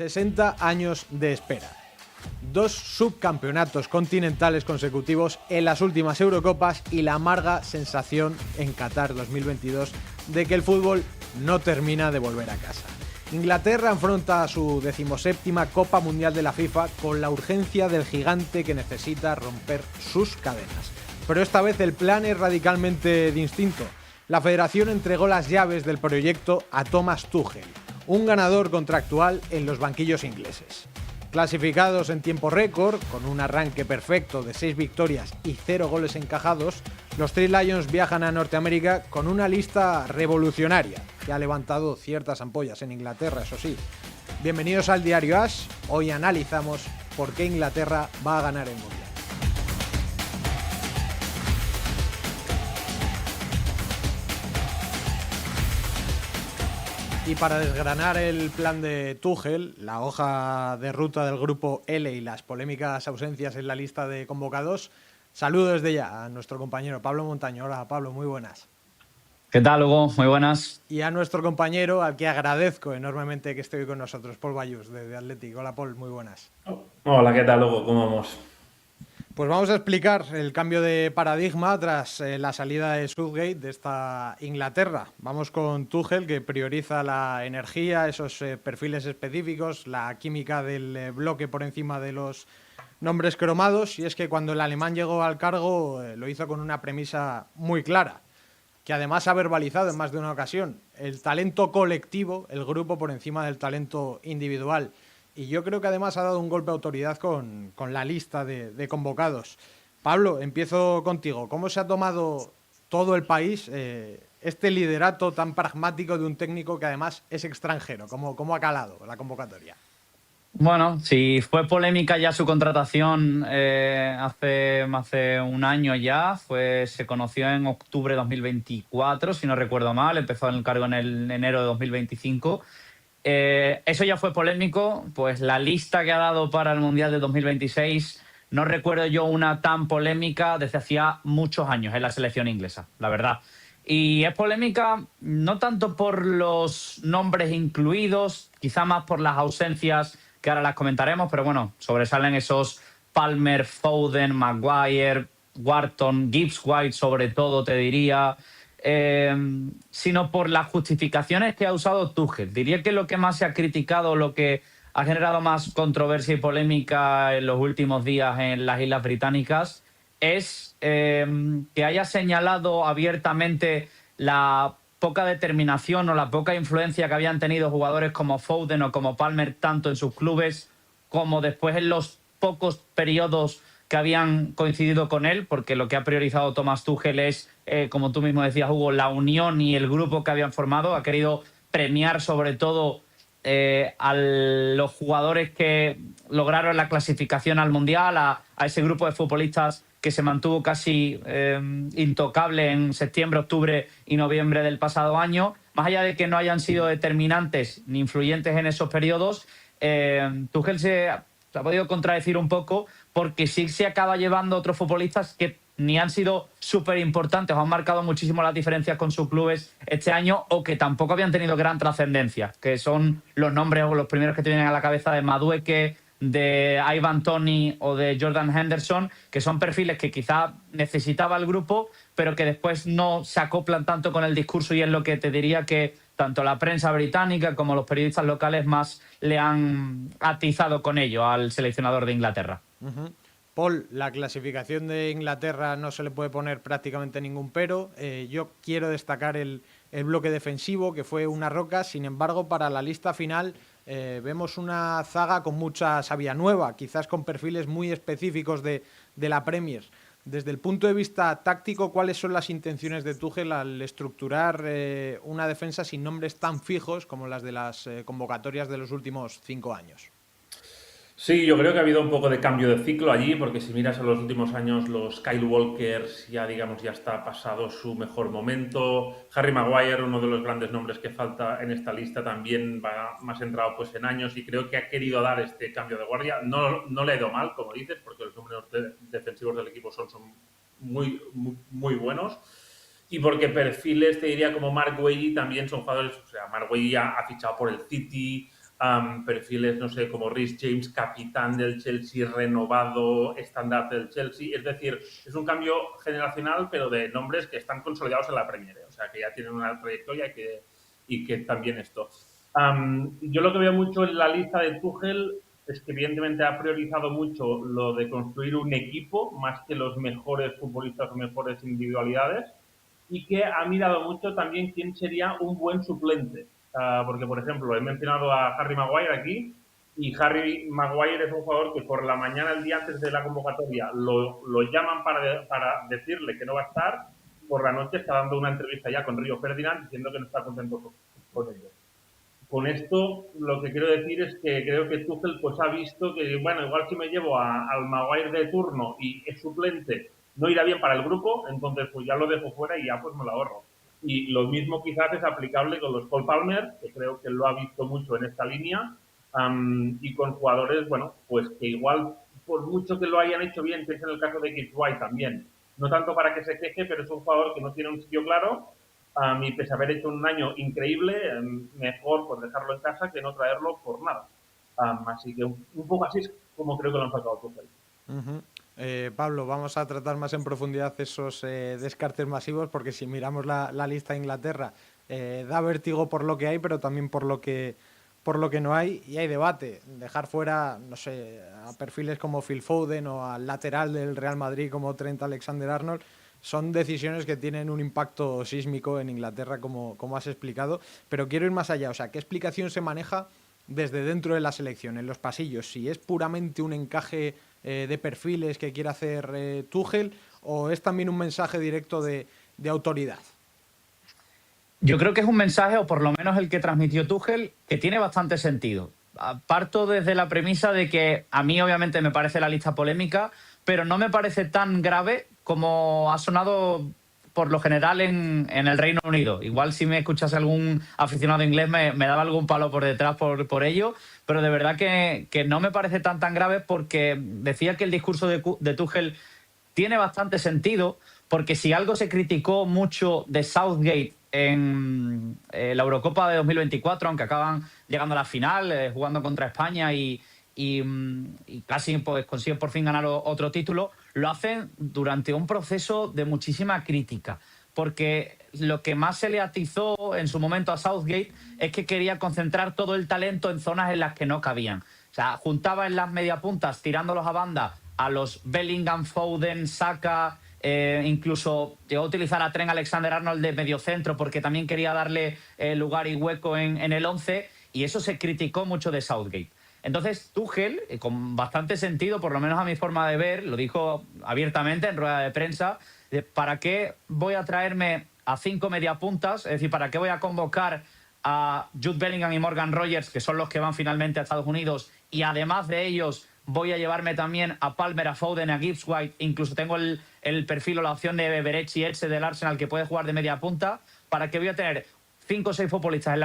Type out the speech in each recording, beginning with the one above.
60 años de espera. 2 subcampeonatos continentales consecutivos en las últimas Eurocopas y la amarga sensación en Qatar 2022 de que el fútbol no termina de volver a casa. Inglaterra afronta su 17ª Copa Mundial de la FIFA con la urgencia del gigante que necesita romper sus cadenas. Pero esta vez el plan es radicalmente distinto. La federación entregó las llaves del proyecto a Thomas Tuchel, un ganador contractual en los banquillos ingleses. Clasificados en tiempo récord, con un arranque perfecto de 6 victorias y 0 goles encajados, los Three Lions viajan a Norteamérica con una lista revolucionaria que ha levantado ciertas ampollas en Inglaterra, eso sí. Bienvenidos al Diario As, hoy analizamos por qué Inglaterra va a ganar el Mundial. Y para desgranar el plan de Tuchel, la hoja de ruta del grupo L y las polémicas ausencias en la lista de convocados, saludo desde ya a nuestro compañero Pablo Montaño. Hola Pablo, muy buenas. ¿Qué tal, Hugo? Muy buenas. Y a nuestro compañero, al que agradezco enormemente que esté hoy con nosotros, Paul Bayús, de Athletic. Hola Paul, muy buenas. Hola, ¿qué tal, Hugo? ¿Cómo vamos? Pues vamos a explicar el cambio de paradigma tras la salida de Southgate de esta Inglaterra. Vamos con Tuchel, que prioriza la energía, esos perfiles específicos, la química del bloque por encima de los nombres cromados. Y es que cuando el alemán llegó al cargo lo hizo con una premisa muy clara, que además ha verbalizado en más de una ocasión: el talento colectivo, el grupo por encima del talento individual. Y yo creo que además ha dado un golpe de autoridad con la lista de convocados. Pablo, empiezo contigo. ¿Cómo se ha tomado todo el país este liderato tan pragmático de un técnico que además es extranjero? ¿Cómo ha calado la convocatoria? Bueno, si fue polémica ya su contratación hace un año ya, se conoció en octubre de 2024, si no recuerdo mal, empezó en el cargo en enero de 2025. Eso ya fue polémico, pues la lista que ha dado para el Mundial de 2026, no recuerdo yo una tan polémica desde hacía muchos años en la selección inglesa, la verdad. Y es polémica no tanto por los nombres incluidos, quizá más por las ausencias, que ahora las comentaremos, pero bueno, sobresalen esos Palmer, Foden, Maguire, Wharton, Gibbs-White sobre todo, te diría, sino por las justificaciones que ha usado Tuchel. Diría que lo que más se ha criticado, lo que ha generado más controversia y polémica en los últimos días en las Islas Británicas es que haya señalado abiertamente la poca determinación o la poca influencia que habían tenido jugadores como Foden o como Palmer, tanto en sus clubes como después en los pocos periodos que habían coincidido con él, porque lo que ha priorizado Thomas Tuchel es, como tú mismo decías, Hugo, la unión y el grupo que habían formado. Ha querido premiar sobre todo a los jugadores que lograron la clasificación al Mundial, a ese grupo de futbolistas que se mantuvo casi intocable en septiembre, octubre y noviembre del pasado año. Más allá de que no hayan sido determinantes ni influyentes en esos periodos, Tuchel se ha podido contradecir un poco, porque sí se acaba llevando a otros futbolistas que ni han sido súper importantes o han marcado muchísimo las diferencias con sus clubes este año, o que tampoco habían tenido gran trascendencia, que son los nombres o los primeros que te vienen a la cabeza de Madueke, de Ivan Toney o de Jordan Henderson, que son perfiles que quizá necesitaba el grupo, pero que después no se acoplan tanto con el discurso, y es lo que te diría que tanto la prensa británica como los periodistas locales más le han atizado con ello al seleccionador de Inglaterra. Uh-huh. Paul, la clasificación de Inglaterra no se le puede poner prácticamente ningún pero. Yo quiero destacar el bloque defensivo, que fue una roca. Sin embargo, para la lista final vemos una zaga con mucha savia nueva, quizás con perfiles muy específicos de la Premier. Desde el punto de vista táctico, ¿cuáles son las intenciones de Tuchel al estructurar una defensa sin nombres tan fijos como las de las convocatorias de los últimos 5 años? Sí, yo creo que ha habido un poco de cambio de ciclo allí, porque si miras a los últimos años, los Kyle Walkers ya está pasado su mejor momento. Harry Maguire, uno de los grandes nombres que falta en esta lista, también va más entrado pues en años, y creo que ha querido dar este cambio de guardia. No le ha ido mal, como dices, porque los números defensivos del equipo son muy, muy, muy buenos. Y porque perfiles, te diría, como Mark Guehi también son jugadores. O sea, Mark Guehi ha fichado por el City, perfiles, no sé, como Reece James, capitán del Chelsea, renovado, estandarte del Chelsea. Es decir, es un cambio generacional, pero de nombres que están consolidados en la Premier, o sea, que ya tienen una trayectoria y que también esto. Yo lo que veo mucho en la lista de Tuchel es que evidentemente ha priorizado mucho lo de construir un equipo más que los mejores futbolistas o mejores individualidades, y que ha mirado mucho también quién sería un buen suplente. Porque, por ejemplo, he mencionado a Harry Maguire aquí, y Harry Maguire es un jugador que por la mañana, el día antes de la convocatoria, lo llaman para decirle que no va a estar, por la noche está dando una entrevista ya con Río Ferdinand diciendo que no está contento con ellos. Con esto, lo que quiero decir es que creo que Tuchel pues ha visto que, bueno, igual si me llevo al Maguire de turno y es suplente, no irá bien para el grupo, entonces pues ya lo dejo fuera y ya pues me lo ahorro. Y lo mismo quizás es aplicable con los Cole Palmer, que creo que lo ha visto mucho en esta línea, y con jugadores, bueno, pues que igual, por mucho que lo hayan hecho bien, que es en el caso de Gibbs White también, no tanto para que se queje, pero es un jugador que no tiene un sitio claro, y pese a haber hecho un año increíble, mejor pues dejarlo en casa que no traerlo por nada. Así que un poco así es como creo que lo han sacado Tuchel. Pablo, vamos a tratar más en profundidad esos descartes masivos, porque si miramos la lista de Inglaterra, da vértigo por lo que hay, pero también por lo que no hay, y hay debate. Dejar fuera, no sé, a perfiles como Phil Foden o al lateral del Real Madrid como Trent Alexander-Arnold, son decisiones que tienen un impacto sísmico en Inglaterra, como has explicado, pero quiero ir más allá. O sea, ¿qué explicación se maneja desde dentro de la selección, en los pasillos? Si es puramente un encaje de perfiles que quiere hacer Tuchel, o es también un mensaje directo de autoridad. Yo creo que es un mensaje, o por lo menos el que transmitió Tuchel, que tiene bastante sentido. Parto desde la premisa de que a mí obviamente me parece la lista polémica, pero no me parece tan grave como ha sonado por lo general en el Reino Unido. Igual si me escuchase algún aficionado inglés me daba algún palo por detrás por ello, pero de verdad que no me parece tan grave, porque decía que el discurso de Tuchel tiene bastante sentido, porque si algo se criticó mucho de Southgate en la Eurocopa de 2024, aunque acaban llegando a la final, jugando contra España y casi pues consiguen por fin ganar otro título, lo hacen durante un proceso de muchísima crítica, porque lo que más se le atizó en su momento a Southgate es que quería concentrar todo el talento en zonas en las que no cabían. O sea, juntaba en las mediapuntas, tirándolos a banda, a los Bellingham, Foden, Saka, incluso llegó a utilizar a Trent Alexander-Arnold de mediocentro, porque también quería darle lugar y hueco en el 11, y eso se criticó mucho de Southgate. Entonces Tuchel, con bastante sentido, por lo menos a mi forma de ver, lo dijo abiertamente en rueda de prensa, ¿para qué voy a traerme a 5 mediapuntas? Es decir, ¿para qué voy a convocar a Jude Bellingham y Morgan Rogers, que son los que van finalmente a Estados Unidos, y además de ellos voy a llevarme también a Palmer, a Foden, a Gibbs White, incluso tengo el perfil o la opción de Beverechi Etxe del Arsenal, que puede jugar de media punta? ¿Para qué voy a tener 5 o 6 futbolistas en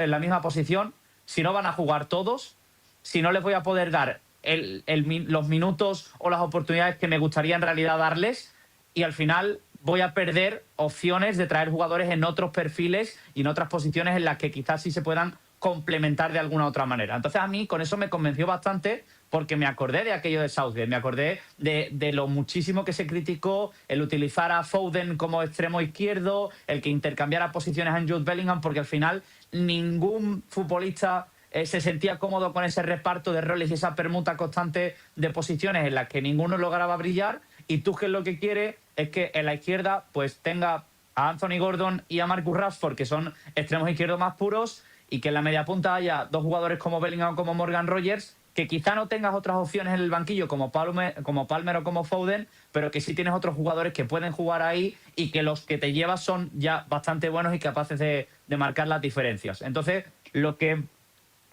la misma posición si no van a jugar todos, si no les voy a poder dar los minutos o las oportunidades que me gustaría en realidad darles, y al final voy a perder opciones de traer jugadores en otros perfiles y en otras posiciones en las que quizás sí se puedan complementar de alguna otra manera? Entonces a mí con eso me convenció bastante, porque me acordé de aquello de Southgate, me acordé de lo muchísimo que se criticó el utilizar a Foden como extremo izquierdo, el que intercambiara posiciones en Jude Bellingham, porque al final ningún futbolista se sentía cómodo con ese reparto de roles y esa permuta constante de posiciones en las que ninguno lograba brillar. Y Tuchel lo que quiere es que en la izquierda pues tenga a Anthony Gordon y a Marcus Rashford, que son extremos izquierdos más puros, y que en la media punta haya dos jugadores como Bellingham o como Morgan Rogers, que quizá no tengas otras opciones en el banquillo como Palmer o como Foden, pero que sí tienes otros jugadores que pueden jugar ahí y que los que te llevas son ya bastante buenos y capaces de marcar las diferencias. Entonces, lo que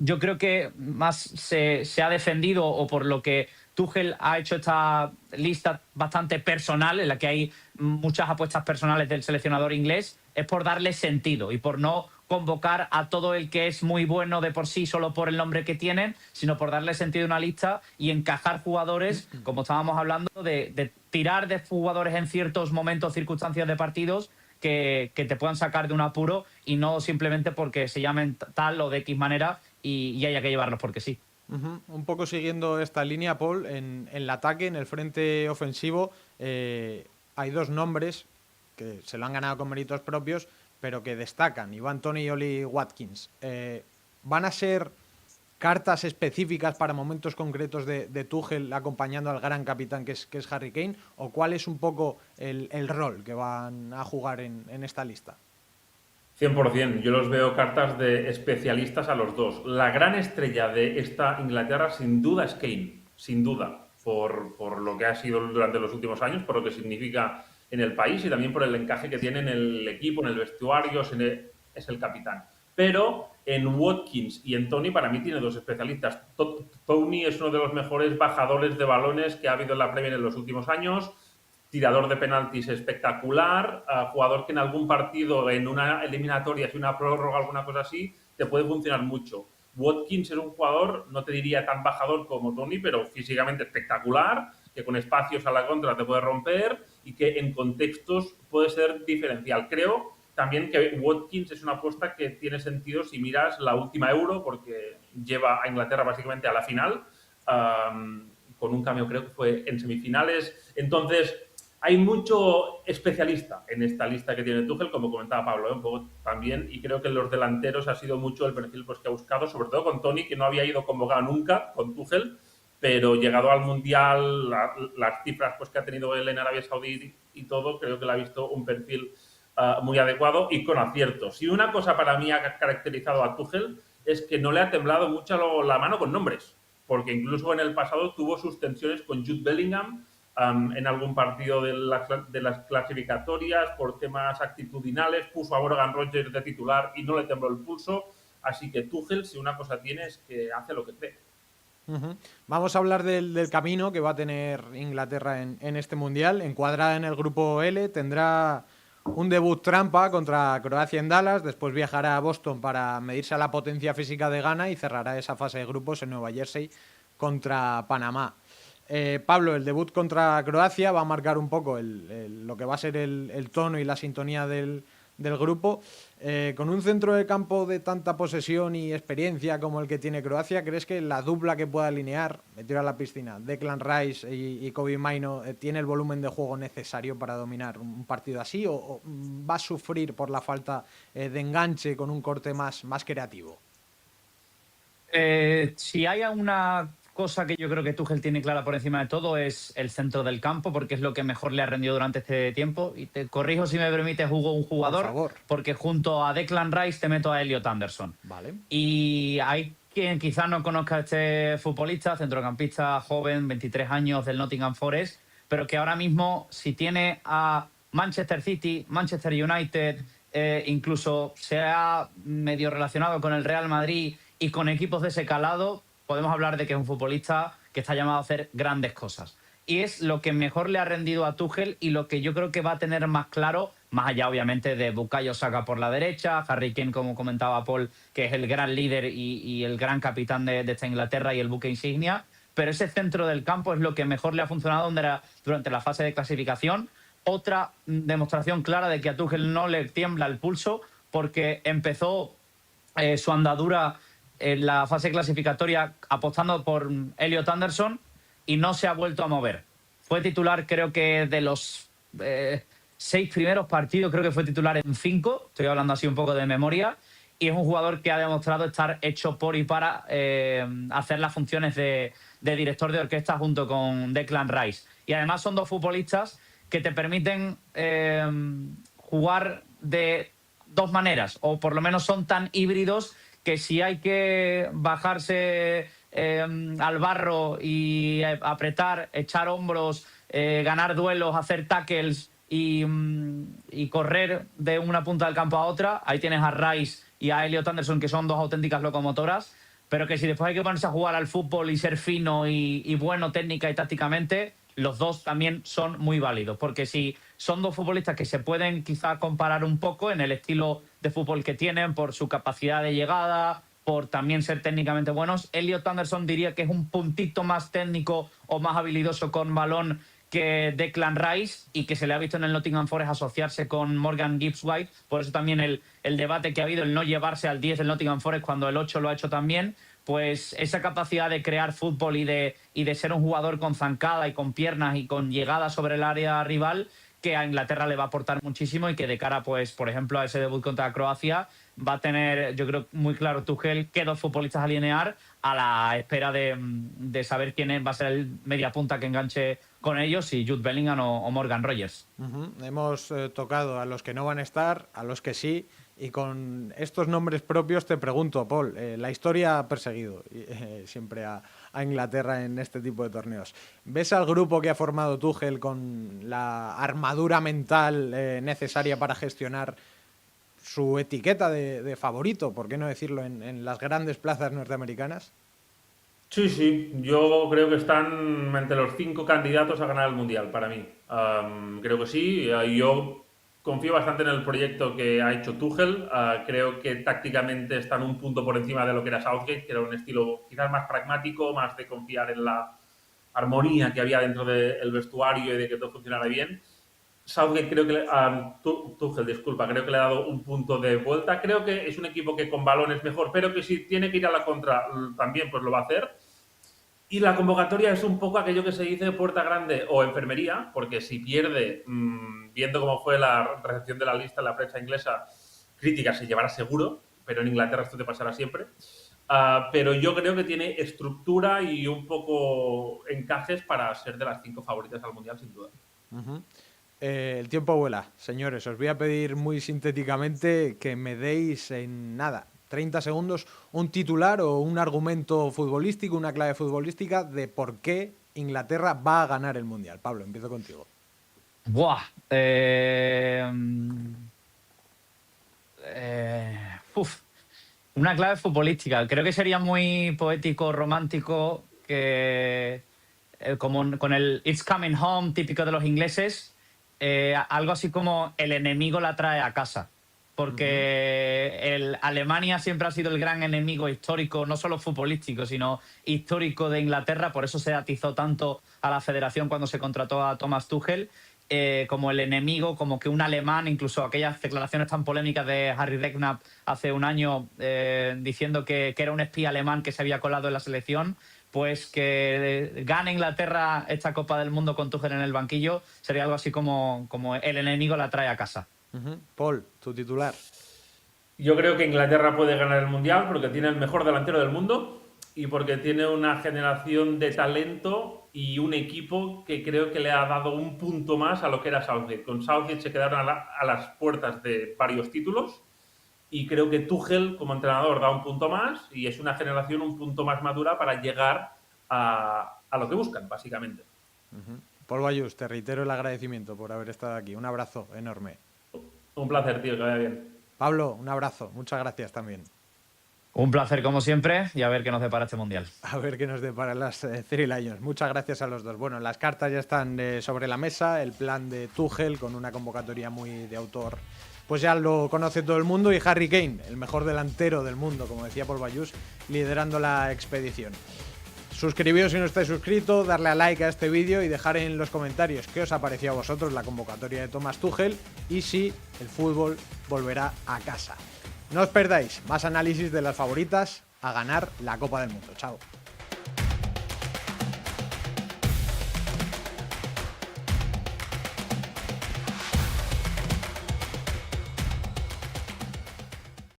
yo creo que más se ha defendido, o por lo que Tuchel ha hecho esta lista bastante personal, en la que hay muchas apuestas personales del seleccionador inglés, es por darle sentido y por no convocar a todo el que es muy bueno de por sí solo por el nombre que tienen, sino por darle sentido a una lista y encajar jugadores, como estábamos hablando, de tirar de jugadores en ciertos momentos, circunstancias de partidos que te puedan sacar de un apuro, y no simplemente porque se llamen tal o de X manera y haya que llevarlos porque sí. Un poco siguiendo esta línea, Paul, en el ataque, en el frente ofensivo, hay dos nombres que se lo han ganado con méritos propios, pero que destacan, Ivan Toney y Oli Watkins. ¿Van a ser cartas específicas para momentos concretos de Tuchel acompañando al gran capitán que es Harry Kane? ¿O cuál es un poco el rol que van a jugar en esta lista? 100%, yo los veo cartas de especialistas a los dos. La gran estrella de esta Inglaterra sin duda es Kane, sin duda, por lo que ha sido durante los últimos años, por lo que significa en el país y también por el encaje que tiene en el equipo, en el vestuario, es el capitán. Pero en Watkins y en Toney para mí tiene dos especialistas. Toney es uno de los mejores bajadores de balones que ha habido en la Premier en los últimos años, tirador de penaltis espectacular, jugador que en algún partido, en una eliminatoria, si una prórroga, alguna cosa así, te puede funcionar mucho. Watkins es un jugador, no te diría tan bajador como Toney, pero físicamente espectacular, que con espacios a la contra te puede romper y que en contextos puede ser diferencial. Creo también que Watkins es una apuesta que tiene sentido si miras la última Euro, porque lleva a Inglaterra básicamente a la final, con un cambio creo que fue en semifinales. Entonces, hay mucho especialista en esta lista que tiene Tuchel, como comentaba Pablo, un poco también, y creo que en los delanteros ha sido mucho el perfil pues, que ha buscado, sobre todo con Toney, que no había ido convocado nunca con Tuchel, pero llegado al Mundial, las cifras pues, que ha tenido él en Arabia Saudí y todo, creo que le ha visto un perfil muy adecuado y con aciertos. Y una cosa para mí ha caracterizado a Tuchel es que no le ha temblado mucho la mano con nombres, porque incluso en el pasado tuvo sus tensiones con Jude Bellingham, en algún partido de las clasificatorias por temas actitudinales, puso a Morgan Rogers de titular y no le tembló el pulso, así que Tuchel, si una cosa tiene, es que hace lo que cree. Vamos a hablar del camino que va a tener Inglaterra en este Mundial. Encuadrada en el grupo L, tendrá un debut trampa contra Croacia en Dallas, después viajará a Boston para medirse a la potencia física de Ghana y cerrará esa fase de grupos en Nueva Jersey contra Panamá. Pablo, el debut contra Croacia va a marcar un poco lo que va a ser el tono y la sintonía del grupo. Con un centro de campo de tanta posesión y experiencia como el que tiene Croacia, ¿crees que la dupla que pueda alinear, me tiro a la piscina, Declan Rice y Kobbie Mainoo, tiene el volumen de juego necesario para dominar un partido así o va a sufrir por la falta de enganche con un corte más creativo? Si hay una cosa que yo creo que Tuchel tiene clara por encima de todo es el centro del campo, porque es lo que mejor le ha rendido durante este tiempo. Y te corrijo, si me permites, Hugo, un jugador, porque junto a Declan Rice te meto a Elliot Anderson. Vale. Y hay quien quizás no conozca a este futbolista, centrocampista joven, 23 años, del Nottingham Forest, pero que ahora mismo, si tiene a Manchester City, Manchester United, incluso se ha medio relacionado con el Real Madrid y con equipos de ese calado, podemos hablar de que es un futbolista que está llamado a hacer grandes cosas. Y es lo que mejor le ha rendido a Tuchel y lo que yo creo que va a tener más claro, más allá obviamente de Bukayo Saka por la derecha, Harry Kane, como comentaba Paul, que es el gran líder y el gran capitán de esta Inglaterra y el buque insignia, pero ese centro del campo es lo que mejor le ha funcionado durante la fase de clasificación. Otra demostración clara de que a Tuchel no le tiembla el pulso, porque empezó su andadura en la fase clasificatoria apostando por Elliot Anderson y no se ha vuelto a mover. Fue titular, creo que de los 6 primeros partidos, creo que fue titular en 5, estoy hablando así un poco de memoria, y es un jugador que ha demostrado estar hecho por y para hacer las funciones de director de orquesta junto con Declan Rice. Y además son dos futbolistas que te permiten jugar de dos maneras, o por lo menos son tan híbridos que si hay que bajarse al barro y apretar, echar hombros, ganar duelos, hacer tackles y correr de una punta del campo a otra, ahí tienes a Rice y a Elliot Anderson, que son dos auténticas locomotoras, pero que si después hay que ponerse a jugar al fútbol y ser fino y bueno técnica y tácticamente, los dos también son muy válidos, porque si son dos futbolistas que se pueden quizá comparar un poco en el estilo de fútbol que tienen, por su capacidad de llegada, por también ser técnicamente buenos, Elliot Anderson diría que es un puntito más técnico o más habilidoso con balón que Declan Rice y que se le ha visto en el Nottingham Forest asociarse con Morgan Gibbs-White. Por eso también el debate que ha habido, el no llevarse al 10 del Nottingham Forest cuando el 8 lo ha hecho también. Pues esa capacidad de crear fútbol y de ser un jugador con zancada y con piernas y con llegada sobre el área rival, que a Inglaterra le va a aportar muchísimo y que de cara, pues, por ejemplo, a ese debut contra Croacia, va a tener, yo creo, muy claro Tuchel qué dos futbolistas alinear a la espera de saber quién va a ser el media punta que enganche con ellos, si Jude Bellingham o Morgan Rogers. Hemos tocado a los que no van a estar, a los que sí, y con estos nombres propios te pregunto, Paul, la historia ha perseguido siempre a Inglaterra en este tipo de torneos. ¿Ves al grupo que ha formado Tuchel con la armadura mental necesaria para gestionar su etiqueta de favorito, por qué no decirlo, en las grandes plazas norteamericanas? Sí, yo creo que están entre los 5 candidatos a ganar el Mundial, para mí. Creo que sí. Yo confío bastante en el proyecto que ha hecho Tuchel. Creo que tácticamente están un punto por encima de lo que era Southgate, que era un estilo quizás más pragmático, más de confiar en la armonía que había dentro del vestuario y de que todo funcionara bien. Southgate creo que Tuchel, disculpa, creo que le ha dado un punto de vuelta. Creo que es un equipo que con balón es mejor, pero que si tiene que ir a la contra también pues lo va a hacer. Y la convocatoria es un poco aquello que se dice puerta grande o enfermería, porque si pierde, viendo cómo fue la recepción de la lista en la prensa inglesa, crítica se llevará seguro, pero en Inglaterra esto te pasará siempre. Pero yo creo que tiene estructura y un poco encajes para ser de las 5 favoritas al Mundial, sin duda. El tiempo vuela, señores. Os voy a pedir muy sintéticamente que me deis en nada, 30 segundos, un titular o un argumento futbolístico, una clave futbolística de por qué Inglaterra va a ganar el Mundial. Pablo, empiezo contigo. Buah. Una clave futbolística. Creo que sería muy poético, romántico, que como con el It's Coming Home típico de los ingleses, algo así como el enemigo la trae a casa. Porque Alemania siempre ha sido el gran enemigo histórico, no solo futbolístico, sino histórico de Inglaterra. Por eso se atizó tanto a la federación cuando se contrató a Thomas Tuchel, como el enemigo, como que un alemán, incluso aquellas declaraciones tan polémicas de Harry Redknapp hace un año diciendo que era un espía alemán que se había colado en la selección. Pues que gane Inglaterra esta Copa del Mundo con Tuchel en el banquillo sería algo así como el enemigo la trae a casa. Paul, tu titular. Yo creo que Inglaterra puede ganar el Mundial porque tiene el mejor delantero del mundo y porque tiene una generación de talento y un equipo que creo que le ha dado un punto más a lo que era Southgate. Con Southgate se quedaron a las puertas de varios títulos y creo que Tuchel como entrenador da un punto más y es una generación un punto más madura para llegar a lo que buscan, básicamente. Paul Bayús, te reitero el agradecimiento por haber estado aquí. Un abrazo enorme. Un placer, tío, que vaya bien. Pablo, un abrazo. Muchas gracias también. Un placer como siempre y a ver qué nos depara este Mundial. A ver qué nos depara las Three Lions. Muchas gracias a los dos. Bueno, las cartas ya están sobre la mesa. El plan de Tuchel con una convocatoria muy de autor, pues ya lo conoce todo el mundo. Y Harry Kane, el mejor delantero del mundo, como decía Paul Bayús, liderando la expedición. Suscribíos si no estáis suscritos, darle a like a este vídeo y dejar en los comentarios qué os ha parecido a vosotros la convocatoria de Thomas Tuchel y si el fútbol volverá a casa. No os perdáis más análisis de las favoritas a ganar la Copa del Mundo. Chao.